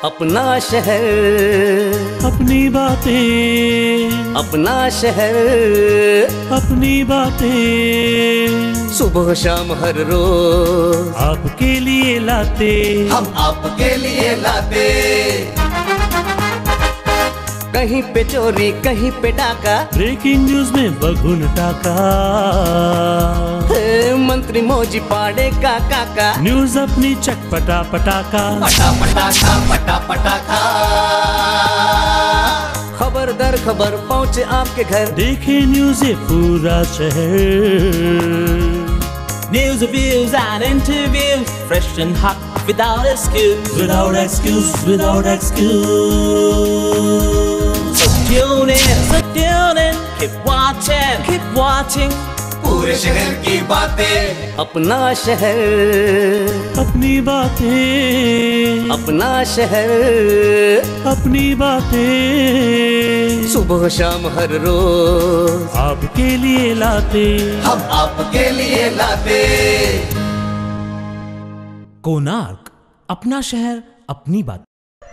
अपना शहर, अपनी बातें, अपना शहर, अपनी बातें, सुबह शाम हर रोज आपके लिए लाते, हम आपके लिए लाते। कहीं पे चोरी, कहीं पे डाका, ब्रेकिंग न्यूज में बगुन टाका, मंत्री मौजी पाड़े का काका, न्यूज अपनी चटपटा पटाखा, पटा पटाखा पटा पटाखा। खबर दर खबर पहुँचे आपके घर, देखे न्यूज ये पूरा शहर। News, reviews and interviews, fresh and hot, without excuse. Without excuse, without excuse. So tune in, keep watching. पूरे शहर की बातें, अपना शहर, अपनी बातें, अपना शहर, अपनी बातें, सुबह शाम हर रोज आपके लिए लाते, हम आपके लिए लाते। कोणार्क, अपना शहर अपनी बात।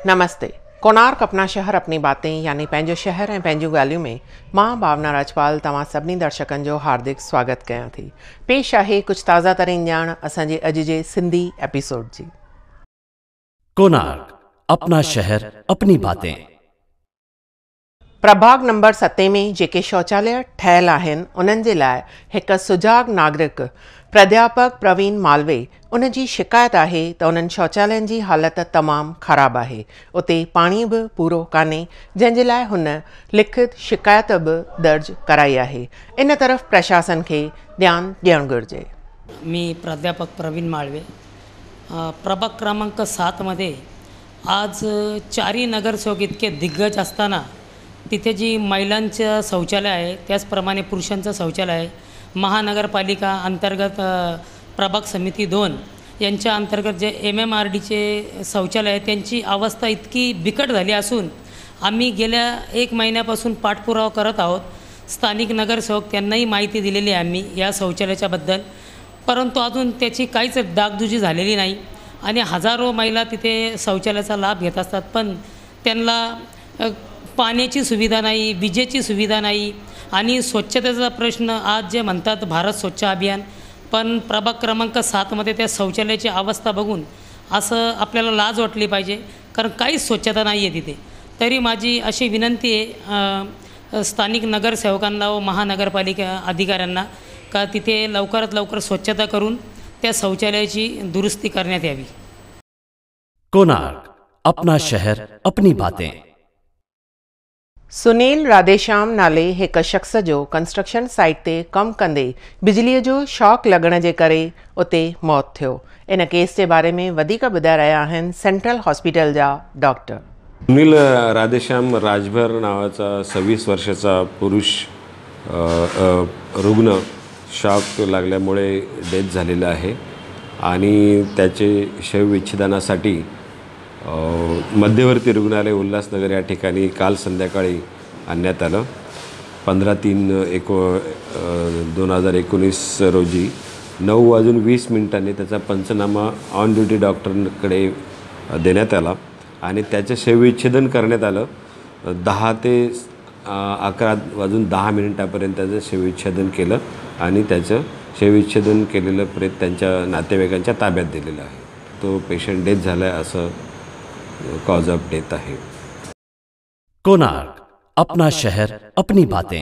नमस्ते। कोणार्क अपना शहर अपनी बातें यानी पंहिंजो शहर ऐं पंहिंजूं ॻाल्हियूं में मां भावना राजपाल तव्हां सभिनी दर्शकनि जो हार्दिक स्वागत कयां थी। पेश आहे कुझु ताज़ा तरीन ॼाण असांजे अॼु जे सिंधी एपिसोड जी। कोणार्क, अपना शहर अपनी बातें। प्रभाग नंबर 7 में जेके शौचालय ठहियल आहिनि उन्हनि जे लाइ हिकु सुजाग नागरिक प्राध्यापक प्रवीण मालवे उन जी शिकायत आहे त उन्हनि शौचालयनि जी हालति तमामु ख़राबु आहे। उते पाणी बि पूरो कान्हे, जंहिंजे लाइ हुन लिखित शिकायत बि दर्ज कराई आहे। इन तरफ़ प्रशासन खे ध्यानु ॾियणु घुरिजे। मी प्राध्यापक प्रवीण माळवे, प्रभाग क्रमांक 7मध्ये आज 4 नगरसेवक इतके दिग्गज असताना तिथे जी महिलांचं शौचालय आहे त्याचप्रमाणे पुरुषांचं शौचालय आहे। महानगरपालिका अंतर्गत प्रभाग समिती 2 यांच्या अंतर्गत जे MMRDचे शौचालय आहे त्यांची अवस्था इतकी बिकट झाली असून आम्ही गेल्या 1 महिन्यापासून पाठपुरावा करत आहोत। स्थानिक नगरसेवक त्यांनाही माहिती दिलेली आहे आम्ही या शौचालयाच्याबद्दल, परंतु अजून त्याची काहीच डागडुजी झालेली नाही आणि हजारो महिला तिथे शौचालयाचा लाभ घेत असतात, पण त्यांना पाण्याची सुविधा नाही, विजेची सुविधा नाही आणि स्वच्छतेचा प्रश्न आज जे म्हणतात भारत स्वच्छ अभियान, पण प्रभाग क्रमांक 7मध्ये त्या शौचालयाची अवस्था बघून असं आपल्याला लाज वाटली पाहिजे, कारण काहीच स्वच्छता नाही आहे तिथे। तरी माझी अशी विनंती आहे स्थानिक नगरसेवकांना व महानगरपालिका अधिकाऱ्यांना का तिथे लवकरात लवकर स्वच्छता करून त्या शौचालयाची दुरुस्ती करण्यात यावी। कोणार्क, अपना शहर अपनी बातें। सुनील राधेश्याम नाले हिकु शख़्स जो कंस्ट्रक्शन साइट ते कमु कंदे बिजलीअ जो शॉक लॻण जे करे उते मौत थियो। इन केस जे बारे में वधीक ॿुधाए रहिया आहिनि सेंट्रल हॉस्पिटल जा डॉक्टर। सुनील राधेश्याम राजभर नावाचा 26 वर्षाचा पुरुष रुग्ण शॉक लागल्यामुळे डेथ झालेला आहे आणि त्याचे शवविच्छेदनासाठी मध्यवर्ती रुग्णालय उल्हासनगर या ठिकाणी काल संध्याकाळी आणण्यात आलं। 15/3/2019 रोजी 9:20 त्याचा पंचनामा ऑन ड्युटी डॉक्टरकडे देण्यात आला आणि त्याचे शवविच्छेदन करण्यात आलं। 10 ते 11:10 पर्यंत त्याचं शवविच्छेदन केलं आणि त्याचं शवविच्छेदन केलेलं प्रेत त्यांच्या नातेवाईकांच्या ताब्यात दिलेलं आहे। तो पेशंट डेथ झाला आहे असं कॉज ऑफ डेथ आहे। कोणार्क, अपना शहर अपनी बातें।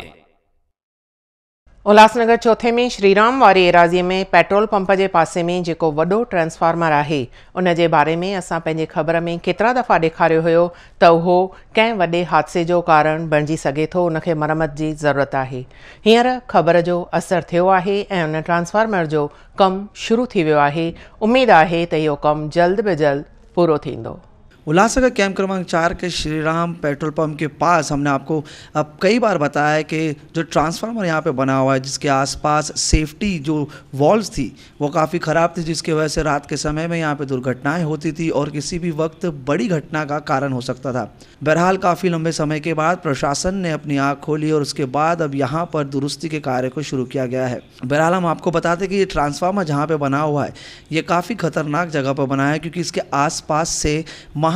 उल्हासनगर चौथे में श्रीराम वारी एराज़ीअ में पेट्रोल पंप जे पासे में जेको वॾो ट्रांसफार्मर आहे उन जे बारे में असां पंहिंजे ख़बर में केतिरा दफ़ा ॾेखारियो हुयो त उहो कंहिं वॾे हादसे जो कारण बणिजी सघे थो, उनखे मरम्मत जी ज़रूरत आहे। हींअर ख़बर जो असरु थियो आहे ऐं उन ट्रांसफार्मर जो कमु शुरू थी वियो आहे। उमेदु आहे त इहो कमु जल्द बि जल्द पूरो थींदो। उल्लासनगर कैंप क्रमांक 4 के श्रीराम पेट्रोल पंप के पास हमने आपको अब कई बार बताया है कि जो ट्रांसफार्मर यहाँ पे बना हुआ है जिसके आसपास सेफ्टी जो वॉल्स थी वो काफ़ी ख़राब थी, जिसकी वजह से रात के समय में यहाँ पे दुर्घटनाएं होती थी और किसी भी वक्त बड़ी घटना का कारण हो सकता था। बहरहाल काफ़ी लंबे समय के बाद प्रशासन ने अपनी आँख खोली और उसके बाद अब यहाँ पर दुरुस्ती के कार्य को शुरू किया गया है। बहरहाल हम आपको बताते कि ये ट्रांसफार्मर जहाँ पर बना हुआ है ये काफ़ी ख़तरनाक जगह पर बना है, क्योंकि इसके आसपास से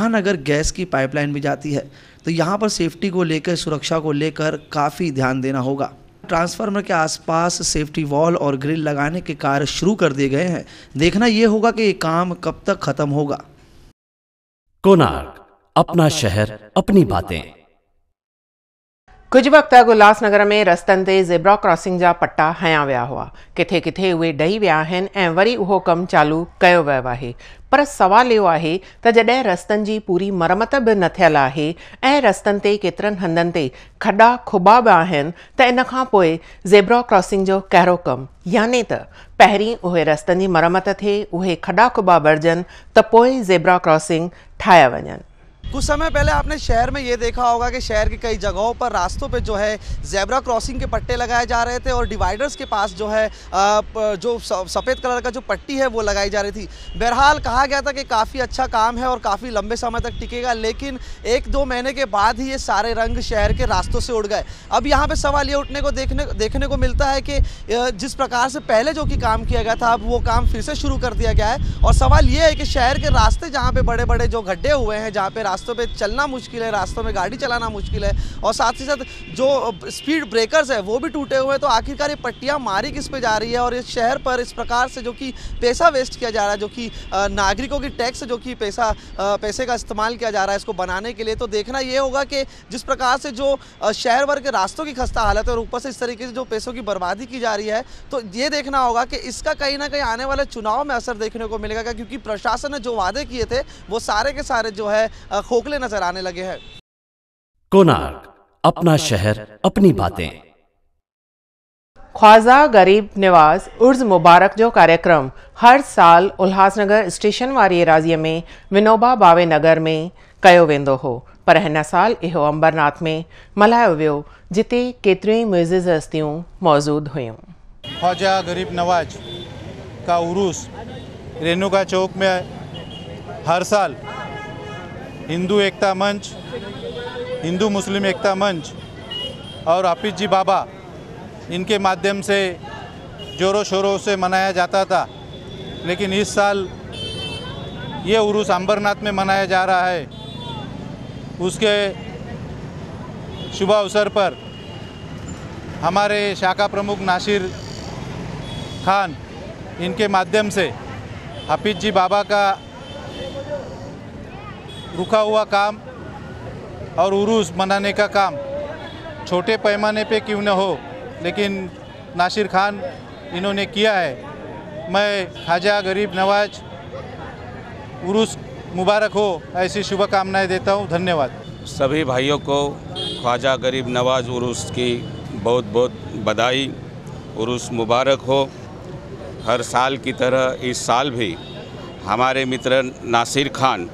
महानगर गैस की पाइपलाइन भी जाती है, तो यहाँ पर सेफ्टी को लेकर, सुरक्षा को लेकर काफ़ी ध्यान देना होगा। ट्रांसफार्मर के आसपास सेफ्टी वॉल और ग्रिल लगाने के कार्य शुरू कर दिए गए हैं। देखना ये होगा कि ये काम कब तक खत्म होगा। कोणार्क, अपना शहर अपनी बातें। कुछ वक़्त अॻु उल्हासनगर में रस्तनि ते ज़ेब्रा क्रॉसिंग जा पट्टा हया विया हुआ। किथे किथे उहे ॾही विया आहिनि ऐं वरी उहो कमु चालू कयो वियो आहे। पर सवाल इहो आहे त जॾहिं रस्तनि जी पूरी मरमत बि न थियल आहे ऐं रस्तनि ते केतिरनि हंधनि ते खॾा खुॿा बि आहिनि, त इन खां पोइ ज़ेब्रा क्रॉसिंग जो कहिड़ो कमु? यानी त पहिरीं उहे रस्तनि जी मरमत थिए, उहे खॾा खुॿा भरिजनि, त पोइ ज़ेब्रा क्रॉसिंग ठाहिया वञनि। कुछ समय पहले आपने शहर में ये देखा होगा कि शहर की कई जगहों पर रास्तों पे जो है ज़ेब्रा क्रॉसिंग के पट्टे लगाए जा रहे थे और डिवाइडर्स के पास जो है जो सफ़ेद कलर का जो पट्टी है वो लगाई जा रही थी। बहरहाल कहा गया था कि काफ़ी अच्छा काम है और काफ़ी लंबे समय तक टिकेगा, लेकिन 1-2 महीने के बाद ही ये सारे रंग शहर के रास्तों से उड़ गए। अब यहाँ पर सवाल ये उठने को देखने को मिलता है कि जिस प्रकार से पहले जो कि काम किया गया था, अब वो काम फिर से शुरू कर दिया गया है। और सवाल ये है कि शहर के रास्ते जहाँ पे बड़े बड़े जो गड्ढे हुए हैं, जहाँ पे रास्तों पे चलना मुश्किल है, रास्तों में गाड़ी चलाना मुश्किल है, और साथ ही साथ जो स्पीड ब्रेकर्स है वो भी टूटे हुए हैं, तो आखिरकार ये पट्टियाँ मारी किस पे जा रही है? और इस शहर पर इस प्रकार से जो कि पैसा वेस्ट किया जा रहा है, जो कि नागरिकों की टैक्स जो कि पैसे का इस्तेमाल किया जा रहा है इसको बनाने के लिए, तो देखना ये होगा कि जिस प्रकार से जो शहर भर के रास्तों की खस्ता हालत है और ऊपर से इस तरीके से जो पैसों की बर्बादी की जा रही है, तो ये देखना होगा कि इसका कहीं ना कहीं आने वाले चुनाव में असर देखने को मिलेगा, क्योंकि प्रशासन ने जो वादे किए थे वो सारे के सारे जो है खोखले नजर आने लगे हैं। कोणार्क, अपना शहर अपनी बातें। ख्वाजा गरीब निवाज़ उर्स मुबारक जो कार्यक्रम हर साल उल्हासनगर स्टेशन वारी एराज़ीअ में विनोबा भावे नगर में कयो वेंदो हो, पर हिन साल इहो अंबरनाथ में मल्हायो वियो, जिते केतिरियूं मुइज़िज़ हस्तियूं मौजूद हुयूं। ख्वाजा गरीब नवाज का उरूस रेणुका चौक में हर साल हिंदू एकता मंच, हिंदू मुस्लिम एकता मंच और हाफिज जी बाबा, इनके माध्यम से ज़ोरों शोरों से मनाया जाता था। लेकिन इस साल ये उरूस अंबरनाथ में मनाया जा रहा है। उसके शुभ अवसर पर हमारे शाखा प्रमुख नासिर खान, इनके माध्यम से हाफिज जी बाबा का रुका हुआ काम और उरूस मनाने का काम छोटे पैमाने पे क्यों न हो, लेकिन नासिर खान इन्होंने किया है। मैं ख्वाजा गरीब नवाज उरूस मुबारक हो ऐसी शुभकामनाएं देता हूँ। धन्यवाद। सभी भाइयों को ख्वाजा गरीब नवाज उरूस की बहुत बहुत बधाई। उरूस मुबारक हो। हर साल की तरह इस साल भी हमारे मित्र नासिर खान,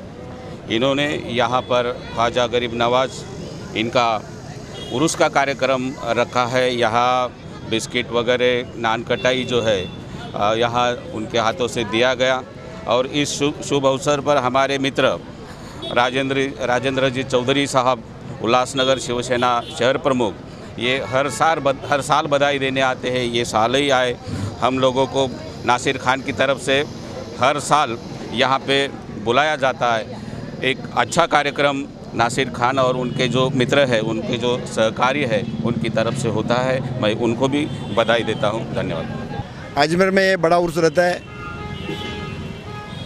इन्होंने यहाँ पर ख्वाजा गरीब नवाज इनका उरूस का कार्यक्रम रखा है। यहाँ बिस्किट वगैरह नान कटाई जो है यहाँ उनके हाथों से दिया गया। और इस शुभ अवसर पर हमारे मित्र राजेंद्र जी चौधरी साहब, उल्लासनगर शिवसेना शहर प्रमुख, ये हर साल बधाई देने आते हैं। ये साल ही आए। हम लोगों को नासिर खान की तरफ से हर साल यहाँ पे बुलाया जाता है। एक अच्छा कार्यक्रम नासिर खान और उनके जो मित्र हैं, उनके जो सहकारी है, उनकी तरफ से होता है। मैं उनको भी बधाई देता हूँ। धन्यवाद। अजमेर में ये बड़ा उर्स रहता है,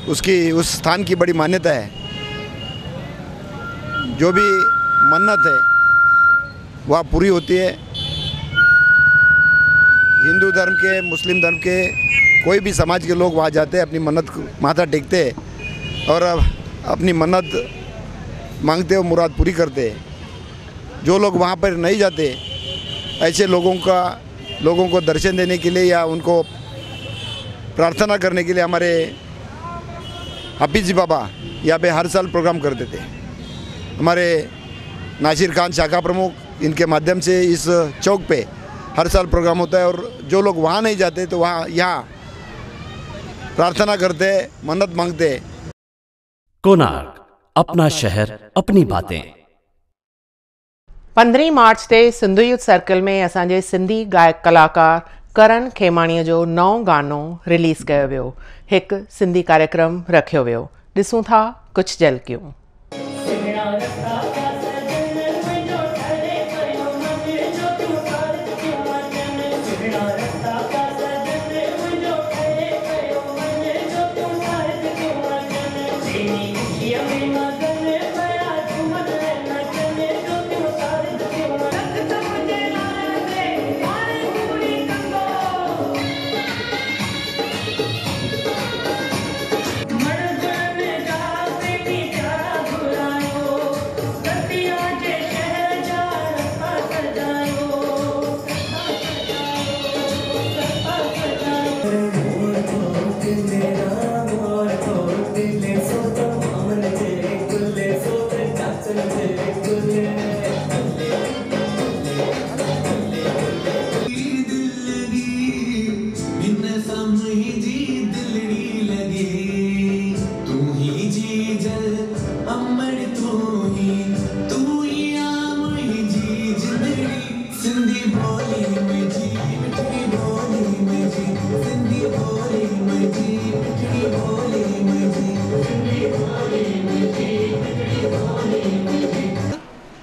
उस स्थान की बड़ी मान्यता है। जो भी मन्नत है वह पूरी होती है। हिंदू धर्म के, मुस्लिम धर्म के, कोई भी समाज के लोग वहाँ जाते हैं, अपनी मन्नत को माथा टेकते हैं और अपनी मन्नत मांगते हो, मुराद पूरी करते हैं। जो लोग वहाँ पर नहीं जाते, ऐसे लोगों को दर्शन देने के लिए या उनको प्रार्थना करने के लिए हमारे हाफिज जी बाबा यहाँ पे हर साल प्रोग्राम करते थे। हमारे नासिर खान शाखा प्रमुख, इनके माध्यम से इस चौक पे हर साल प्रोग्राम होता है। और जो लोग वहाँ नहीं जाते तो यहाँ प्रार्थना करते, मन्नत मांगते। कोणार्क, अपना शहर अपनी बातें। 15 मार्च ते सिंधु यूथ सर्कल में असांजे सिंधी गायक कलाकार करण खेमाणीअ जो नओं गानो रिलीज़ कयो वियो। हिकु सिंधी कार्यक्रम रखियो वियो। ॾिसूं था कुझु झलकियूं।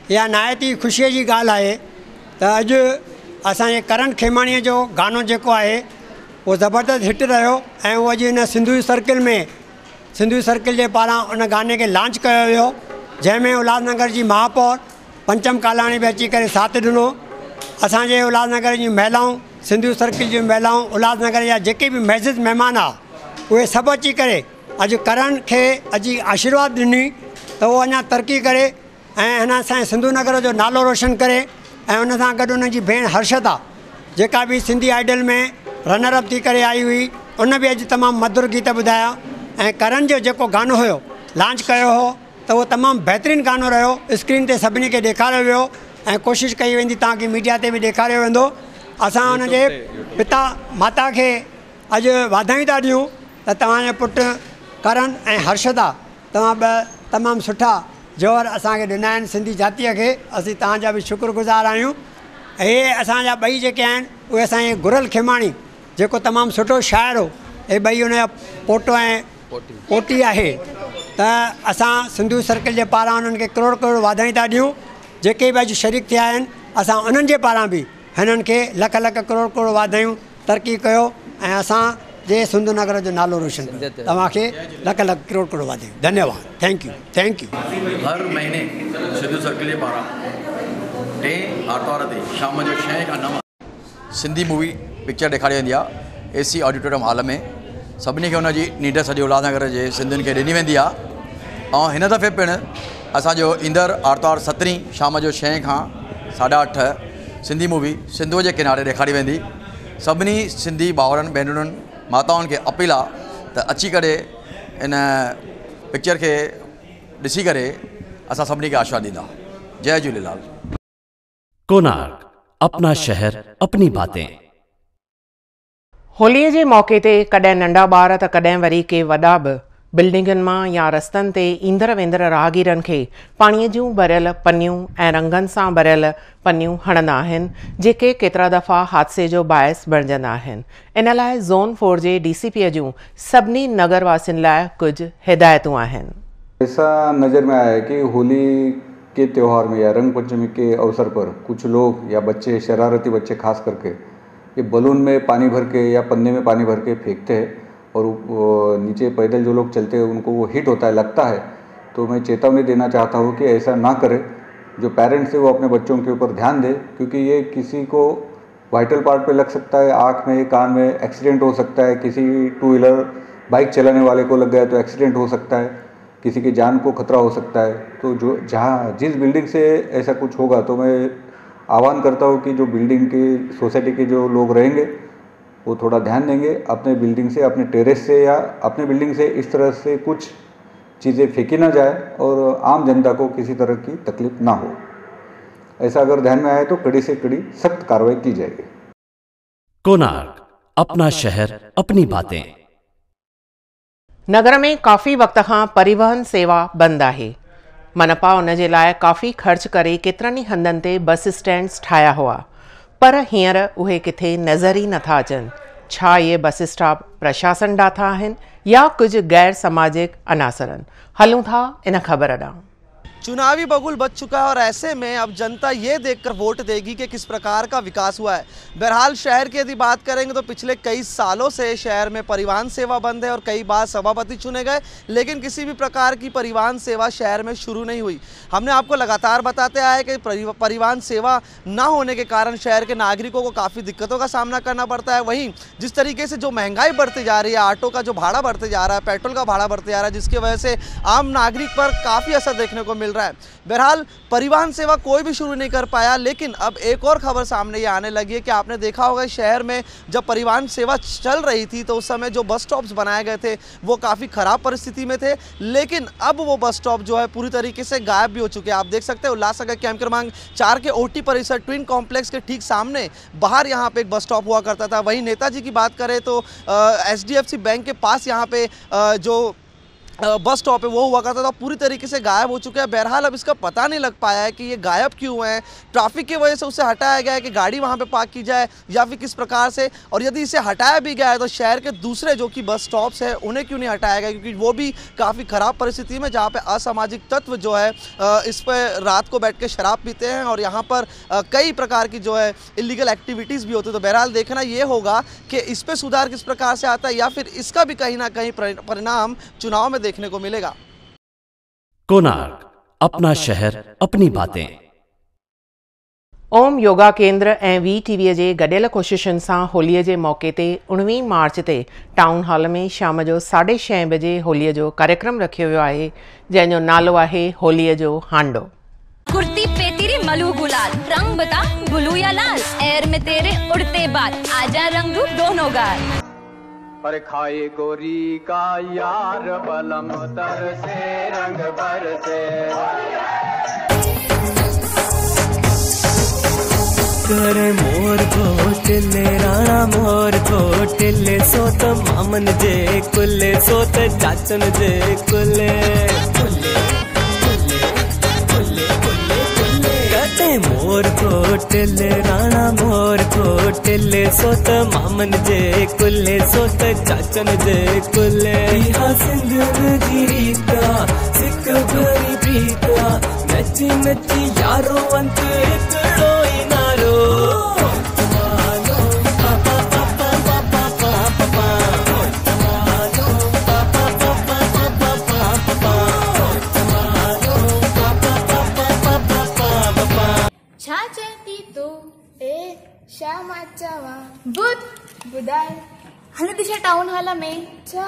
इहा नहायत ई ख़ुशीअ जी ॻाल्हि आहे त अॼु असांजे करण खेमाणीअ जो गानो जेको आहे उहो ज़बरदस्त हिट रहियो ऐं उहो अॼु हिन सिंधू सर्किल में सिंधू सर्किल जे पारां उन गाने खे लॉन्च कयो वियो जंहिंमें उल्हासनगर जी महापौर पंचम कालाणी बि अची करे साथ ॾिनो। असांजे उल्हासनगर जी महिलाऊं सिंधू सर्किल जूं महिलाऊं उल्हासनगर जा जेके बि मैसेज महिमान आहे उहे सभु अची करे अॼु करण खे अॼु आशीर्वाद ॾिनी त उहो अञा तरक़ी करे ऐं हिन असांजे सिंधू नगर जो नालो रोशन करे ऐं उन सां गॾु उनजी भेण हर्षदा जेका बि सिंधी आइडल में रनरअप थी करे आई हुई उन बि अॼु तमामु मधुर गीत ॿुधाया ऐं करण जो जेको गानो हुयो लॉन्च कयो हो त उहो तमामु बहितरीनु गानो रहियो। स्क्रीन ते सभिनी खे ॾेखारियो वियो ऐं कोशिशि कई वेंदी तव्हांखे मीडिया ते बि ॾेखारियो वेंदो। असां हुनजे पिता माता खे अॼु वाधायूं था ॾियूं त तव्हांजे पुटु करण ऐं हर्षदा तव्हां ॿ तमामु सुठा जोर असांखे ॾिना आहिनि सिंधी जातीअ खे। असीं तव्हांजा बि शुक्रगुज़ार आहियूं। हे असांजा ॿई जेके आहिनि उहे असांजे गुरल खेमाणी जेको तमामु सुठो शाइर हो हे ॿई हुनजा पोटो ऐं पोटी आहे त असां सिंधू सर्किल जे पारां उन्हनि खे करोड़ करोड़ वाधायूं था ॾियूं। जेके बि अॼु शरीक थिया आहिनि असां उन्हनि जे पारां बि हिननि खे लख लख करोड़ करोड़ वाधायूं तरक़ी कयो ऐं असांजे सिंधू नगर जो नालो रोशन कयो। तव्हांखे लख लख करोड़ करोड़ वाधायूं। धन्यवाद। Thank you thank you. हर महीने सिंधू सर्किल जे पारां 2 आर्तवार ते शाम जो 6 खां 9 सिंधी मूवी पिक्चर ॾेखारी वेंदी आहे AC ऑडिटोरियम हॉल में। सभिनी खे हुनजी नीड सॼे उल्हासनगर जे सिंधियुनि खे ॾिनी वेंदी आहे ऐं हिन दफ़े पिणु असांजो ईंदड़ आर्तवार 17 शाम जो 6 खां 8:30 सिंधी मूवी सिंधूअ जे किनारे ॾेखारी वेंदी। सभिनी सिंधी भाउरनि भेनरुनि माताउनि खे अपील आहे त अची करे इन पिक्चर खे ॾिसी करे असां सभिनी खे आशीर्वाद ॾींदा। जय झूलेलाल। कोणार्क अपना शहर अपनी बातें। होलीअ जे मौक़े ते कॾहिं नंढा ॿार त कॾहिं वरी के वॾा बि बिल्डिंगुनि मां या रस्तनि ते ईंदड़ वेंदड़ राहगीरनि खे पाणीअ जूं भरियल पनियूं ऐं रंगनि सां भरियल पनियूं हणंदा आहिनि जेके केतिरा दफ़ा हादसे जो बाहिस बणिजंदा आहिनि। इन लाइ ज़ोन 4 जे DCP जूं सभिनी नगरवासियुनि लाइ कुझु हिदायतूं आहिनि। ऐसा नज़र में आया है कि होली के त्यौहार में या रंग पंचमी के अवसर पर कुछ लोग या बच्चे, शरारती बच्चे खास करके, ये बलून में पानी भर के या पन्ने में पानी भर के फेंकते हैं और नीचे पैदल जो लोग चलते हैं उनको वो हिट होता है, लगता है। तो मैं चेतावनी देना चाहता हूँ कि ऐसा ना करें। जो पेरेंट्स है वो अपने बच्चों के ऊपर ध्यान दें, क्योंकि ये किसी को वाइटल पार्ट पे लग सकता है, आँख में, कान में एक्सीडेंट हो सकता है। किसी 2 व्हीलर बाइक चलाने वाले को लग गया तो एक्सीडेंट हो सकता है, किसी की जान को खतरा हो सकता है। तो जो जिस बिल्डिंग से ऐसा कुछ होगा तो मैं आह्वान करता हूँ कि जो बिल्डिंग की सोसाइटी के जो लोग रहेंगे वो थोड़ा ध्यान देंगे, अपने बिल्डिंग से, अपने टेरेस से या अपने बिल्डिंग से इस तरह से कुछ चीज़ें फेंकी ना जाए और आम जनता को किसी तरह की तकलीफ ना हो। ऐसा अगर ध्यान में आए तो कड़ी से कड़ी सख्त कार्रवाई की जाएगी। कोणार्क अपना शहर अपनी बातें। नगर में काफ़ी वक़्त खां परिवहन सेवा बंदि आहे। मनपा उन जे लाइ काफ़ी ख़र्च करे केतिरनि ई हंधनि ते बस स्टैंड्स ठाहिया हुआ, पर हींअर उहे किथे नज़र ई नथा अचनि। छा इहे बस स्टॉप प्रशासन ॾाथा आहिनि या कुझु गैर सामाजिक अनासरनि? हलूं था इन ख़बर ॾांहुं। चुनावी बबूल बच चुका है और ऐसे में अब जनता ये देखकर वोट देगी कि किस प्रकार का विकास हुआ है। बहरहाल शहर की यदि बात करेंगे तो पिछले कई सालों से शहर में परिवहन सेवा बंद है और कई बार सभापति चुने गए, लेकिन किसी भी प्रकार की परिवहन सेवा शहर में शुरू नहीं हुई। हमने आपको लगातार बताते आए कि परिवहन सेवा ना होने के कारण शहर के नागरिकों को काफ़ी दिक्कतों का सामना करना पड़ता है। वहीं जिस तरीके से जो महंगाई बढ़ती जा रही है, ऑटो का जो भाड़ा बढ़ते जा रहा है, पेट्रोल का भाड़ा बढ़ते जा रहा है, जिसकी वजह से आम नागरिक पर काफ़ी असर देखने को मिल रहा है। बहरहाल परिवहन सेवा कोई भी शुरू नहीं कर पाया, लेकिन अब एक और खबर सामने ये आने लगी है कि आपने देखा होगा शहर में जब परिवहन सेवा चल रही थी तो उस समय जो बस स्टॉप्स बनाए गए थे वो काफ़ी ख़राब परिस्थिति में थे, लेकिन अब वो बस स्टॉप जो है पूरी तरीके से गायब भी हो चुके हैं। आप देख सकते हैं उल्लासनगर कैंप क्रमांक 4 के ओटी परिसर ट्विन कॉम्प्लेक्स के ठीक सामने बाहर यहाँ पे एक बस स्टॉप हुआ करता था। वहीं नेताजी की बात करें तो HDFC बैंक के पास यहाँ पे जो बस स्टॉप है वो हुआ करता था, पूरी तरीके से गायब हो चुका है। बहरहाल अब इसका पता नहीं लग पाया है कि ये गायब क्यों हुए हैं, ट्रैफिक की वजह से उसे हटाया गया है कि गाड़ी वहाँ पे पार्क की जाए या फिर किस प्रकार से, और यदि इसे हटाया भी गया है तो शहर के दूसरे जो कि बस स्टॉप्स हैं उन्हें क्यों नहीं हटाया गया, क्योंकि वो भी काफ़ी ख़राब परिस्थिति में जहाँ पर असामाजिक तत्व जो है इस पर रात को बैठ के शराब पीते हैं और यहाँ पर कई प्रकार की जो है इलीगल एक्टिविटीज़ भी होती है। तो बहरहाल देखना ये होगा कि इस पर सुधार किस प्रकार से आता है या फिर इसका भी कहीं ना कहीं परिणाम चुनाव में देखने को मिलेगा। कोणार्क, अपना शहर अपनी बातें। ओम योगा केंद्र ऐं VTV जे गॾियल कोशिशुनि सां होलीअ जे मौक़े ते 19 मार्च ते टाउन हॉल में शाम जो 6:30 बजे होलीअ जो कार्यक्रम रखियो वियो आहे, जंहिंजो नालो आहे होलीअ जो हांडो। कुर्ती पे तेरे मलू गुलाल, रंग बता ब्लू या लाल, एयर में तेरे उड़ते बाल, आजा रंग रूप दोनों गाल। पर खाए गोरी का यार बलम तर से रंग बरसे। करे मोर घोटले राणा मोर घोटले सोत मामन जे कुले सोत चाचन जे कुले मोर घोटले राणा मोर घोटले सोत मामन जे कुले सोत चाचन जे कुले सिंधु गिरीता सिक भरी प्रीता नची नची यारो अंत इतड़ो इनारो। बुधाए हल दिशा टाउन हॉल में छा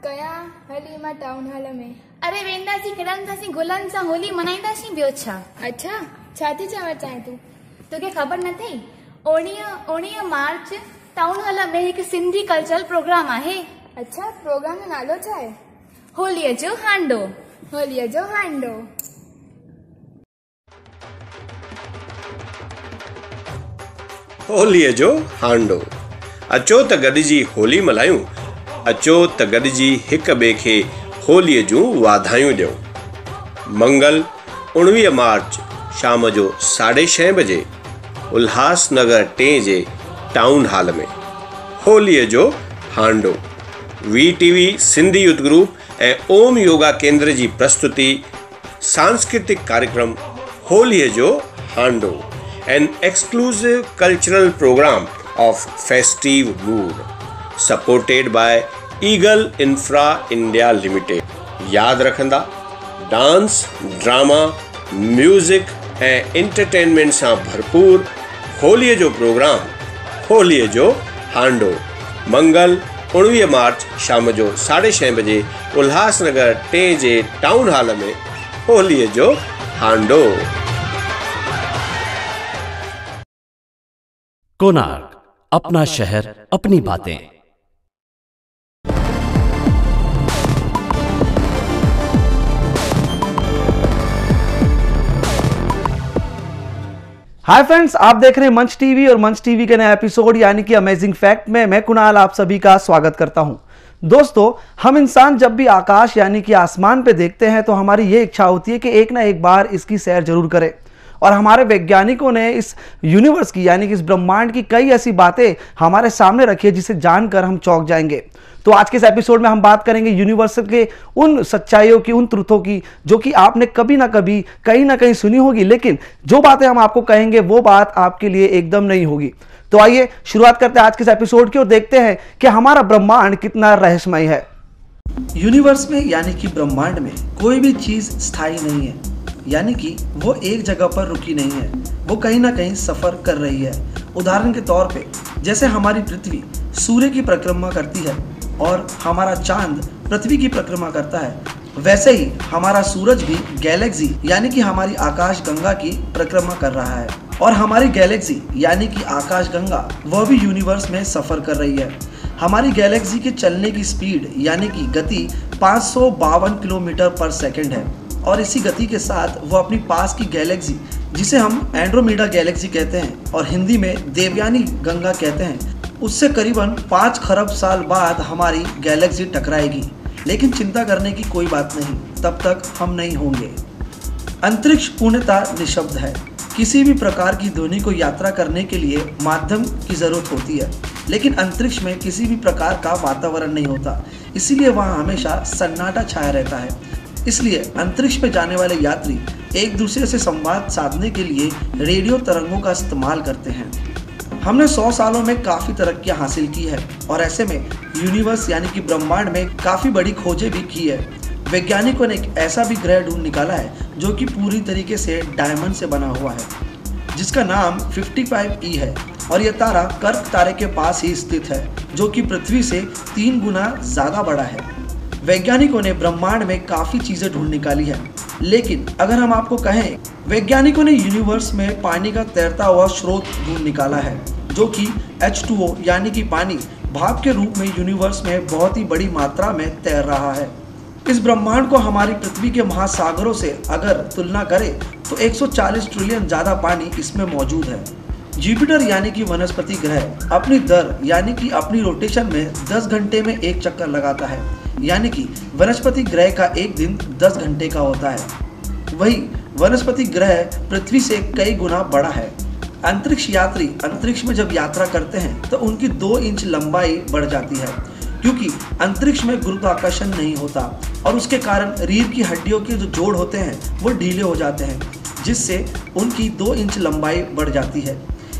कया हली मां टाउन हॉल में अरे वेंदासी खेडंदासी गुलन सा होली मनाईंदासी बियो छा। अच्छा छा थी चवा चाहे तू तोके खबर न थी 19 मार्च टाउन हॉल में एक सिंधी कल्चरल प्रोग्राम आहे। अच्छा प्रोग्राम जो नालो छा है? होलीअ जो हांडो। होलीअ जो हांडो। होलीअ जो हांडो। अचो त गॾिजी होली मल्हायूं, अचो त गॾिजी हिक ॿिए खे होलीअ जूं वाधायूं ॾियूं। मंगल 19 मार्च शाम जो 6:30 बजे उल्हासनगर 2 जे टाउन हॉल में होलीअ जो हांडो। VTV सिंधी यूथ ग्रुप ऐं ओम योगा केंद्र जी प्रस्तुति सांस्कृतिक कार्यक्रम होलीअ जो हांडो, an exclusive cultural program of festive mood, supported by Eagle Infra India Limited. याद रखंदा डांस, ड्रामा, म्यूजिक ऐं एंटरटेनमेंट सां भरपूर होलीअ जो प्रोग्राम होलीअ जो हांडो। मंगल 19 मार्च शाम जो 6:30 बजे उल्हासनगर 2 जे टाउन हॉल में होलीअ जो हांडो। कोणार्क, अपना शहर अपनी बातें। हाय फ्रेंड्स, आप देख रहे हैं मंच टीवी और मंच टीवी के नए एपिसोड यानी कि अमेजिंग फैक्ट में मैं कुणाल आप सभी का स्वागत करता हूं। दोस्तों, हम इंसान जब भी आकाश यानी कि आसमान पे देखते हैं तो हमारी ये इच्छा होती है कि एक ना एक बार इसकी सैर जरूर करें। और हमारे वैज्ञानिकों ने इस यूनिवर्स की यानी कि इस ब्रह्मांड की कई ऐसी बातें हमारे सामने रखी है जिसे जानकर हम चौंक जाएंगे। तो आज के इस एपिसोड में हम बात करेंगे यूनिवर्सल के उन सच्चाइयों की, उन ट्रुथों की जो कि आपने कभी ना कभी कहीं ना कहीं सुनी होगी, लेकिन जो बातें हम आपको कहेंगे वो बात आपके लिए एकदम नहीं होगी। तो आइए शुरुआत करते हैं आज के इस एपिसोड की और देखते हैं कि हमारा ब्रह्मांड कितना रहस्यमय है। यूनिवर्स में यानी कि ब्रह्मांड में कोई भी चीज स्थायी नहीं है, यानी कि वो एक जगह पर रुकी नहीं है, वो कहीं ना कहीं सफर कर रही है। उदाहरण के तौर पे जैसे हमारी पृथ्वी सूर्य की परिक्रमा करती है और हमारा चांद पृथ्वी की परिक्रमा करता है, वैसे ही हमारा सूरज भी गैलेक्सी यानी कि हमारी आकाश गंगा की परिक्रमा कर रहा है और हमारी गैलेक्सी यानी कि आकाश गंगा वह भी यूनिवर्स में सफर कर रही है। हमारी गैलेक्सी के चलने की स्पीड यानी कि गति 552 किलोमीटर पर सेकंड है और इसी गति के साथ वो अपनी पास की गैलेक्सी, जिसे हम एंड्रोमेडा गैलेक्सी कहते हैं और हिंदी में देवयानी गंगा कहते हैं, उससे करीबन 5 खरब साल बाद हमारी गैलेक्सी टकराएगी। लेकिन चिंता करने की कोई बात नहीं, तब तक हम नहीं होंगे। अंतरिक्ष पूर्णतः निशब्द है। किसी भी प्रकार की ध्वनि को यात्रा करने के लिए माध्यम की जरूरत होती है, लेकिन अंतरिक्ष में किसी भी प्रकार का वातावरण नहीं होता, इसीलिए वहाँ हमेशा सन्नाटा छाया रहता है। इसलिए अंतरिक्ष में जाने वाले यात्री एक दूसरे से संवाद साधने के लिए रेडियो तरंगों का इस्तेमाल करते हैं। हमने 100 सालों में काफ़ी तरक्कियां हासिल की है और ऐसे में यूनिवर्स यानी कि ब्रह्मांड में काफ़ी बड़ी खोजें भी की है। वैज्ञानिकों ने एक ऐसा भी ग्रह ढूंढ निकाला है जो कि पूरी तरीके से डायमंड से बना हुआ है, जिसका नाम 55E है और यह तारा कर्क तारे के पास ही स्थित है, जो कि पृथ्वी से 3 गुना ज़्यादा बड़ा है। वैज्ञानिकों ने ब्रह्मांड में काफ़ी चीज़ें ढूंढ निकाली है, लेकिन अगर हम आपको कहें, वैज्ञानिकों ने यूनिवर्स में पानी का तैरता हुआ स्रोत ढूंढ निकाला है, जो कि H2O यानी कि पानी भाप के रूप में यूनिवर्स में बहुत ही बड़ी मात्रा में तैर रहा है। इस ब्रह्मांड को हमारी पृथ्वी के महासागरों से अगर तुलना करें तो 140 ट्रिलियन ज़्यादा पानी इसमें मौजूद है। जुपिटर यानी कि वनस्पति ग्रह अपनी दर यानी कि अपनी रोटेशन में 10 घंटे में एक चक्कर लगाता है, यानी कि वनस्पति ग्रह का एक दिन 10 घंटे का होता है। वही वनस्पति ग्रह पृथ्वी से कई गुना बड़ा है। अंतरिक्ष यात्री अंतरिक्ष में जब यात्रा करते हैं तो उनकी 2 इंच लंबाई बढ़ जाती है, क्योंकि अंतरिक्ष में गुरुत्वाकर्षण नहीं होता और उसके कारण रीढ़ की हड्डियों के जो जोड़ होते हैं वो ढीले हो जाते हैं, जिससे उनकी 2 इंच लंबाई बढ़ जाती है।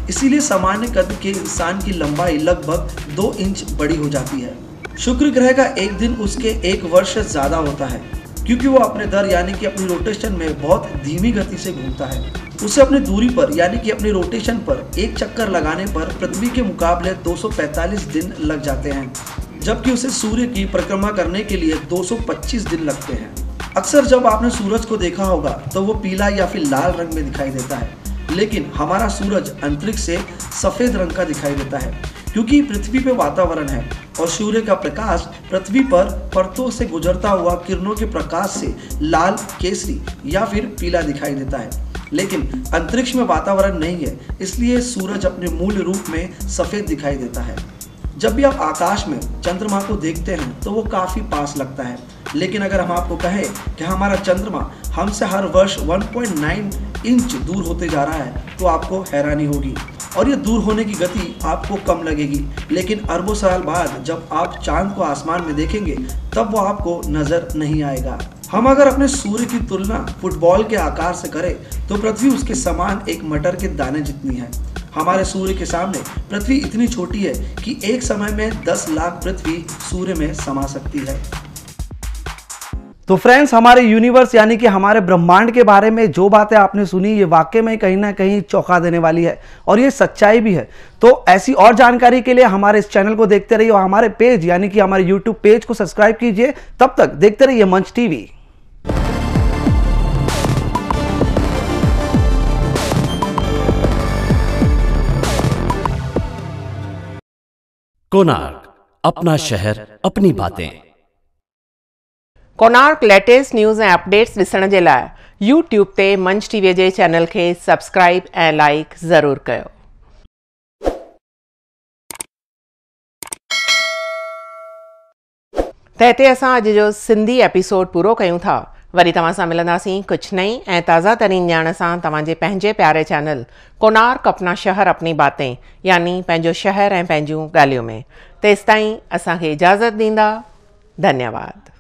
इसीलिए सामान्य कद के इंसान की लंबाई लगभग 2 इंच बड़ी हो जाती है। शुक्र ग्रह का एक दिन उसके 1 वर्ष से ज़्यादा होता है, क्योंकि वो अपने दर यानी कि अपनी रोटेशन में बहुत धीमी गति से घूमता है। उसे अपनी दूरी पर यानी कि अपनी रोटेशन पर एक चक्कर लगाने पर पृथ्वी के मुकाबले 245 दिन लग जाते हैं, जबकि उसे सूर्य की परिक्रमा करने के लिए 225 दिन लगते हैं। अक्सर जब आपने सूरज को देखा होगा तो वो पीला या फिर लाल रंग में दिखाई देता है, लेकिन हमारा सूरज अंतरिक्ष से सफ़ेद रंग का दिखाई देता है, क्योंकि पृथ्वी पे वातावरण है और सूर्य का प्रकाश पृथ्वी पर परतों से गुजरता हुआ किरणों के प्रकाश से लाल, केसरी या फिर पीला दिखाई देता है। लेकिन अंतरिक्ष में वातावरण नहीं है, इसलिए सूरज अपने मूल रूप में सफ़ेद दिखाई देता है। जब भी आप आकाश में चंद्रमा को देखते हैं तो वो काफ़ी पास लगता है, लेकिन अगर हम आपको कहें कि हमारा चंद्रमा हमसे हर वर्ष 1.9 इंच दूर होते जा रहा है तो आपको हैरानी होगी और ये दूर होने की गति आपको कम लगेगी, लेकिन अरबों साल बाद जब आप चांद को आसमान में देखेंगे तब वो आपको नजर नहीं आएगा। हम अगर अपने सूर्य की तुलना फुटबॉल के आकार से करें तो पृथ्वी उसके समान एक मटर के दाने जितनी है। हमारे सूर्य के सामने पृथ्वी इतनी छोटी है कि एक समय में 10 लाख पृथ्वी सूर्य में समा सकती है। तो फ्रेंड्स, हमारे यूनिवर्स यानी कि हमारे ब्रह्मांड के बारे में जो बातें आपने सुनी ये वाकई में कहीं ना कहीं चौंका देने वाली है और ये सच्चाई भी है। तो ऐसी और जानकारी के लिए हमारे इस चैनल को देखते रहिए और हमारे पेज यानी कि हमारे यूट्यूब पेज को सब्सक्राइब कीजिए। तब तक देखते रहिए मंच टीवी। कोणार्क, अपना शहर अपनी बातें। कोणार्क लेटेस्ट न्यूज़ ऐं अपडेट्स ॾिसण जे लाइ यूट्यूब ते मंच टीवीअ जे चैनल खे सब्सक्राइब ऐं लाइक ज़रूरु कयो। त हिते असां अॼु जो सिंधी एपिसोड पूरो कयूं था। वरी तव्हां सां मिलंदासीं कुझु नई ऐं ताज़ा तरीन ॼाण सां तव्हांजे पंहिंजे प्यारे चैनल कोणार्क अपना शहर अपनी बातें यानी पंहिंजो शहर ऐं पंहिंजूं ॻाल्हियूं में। तेसिताईं असांखे इजाज़त ॾींदा। धन्यवाद।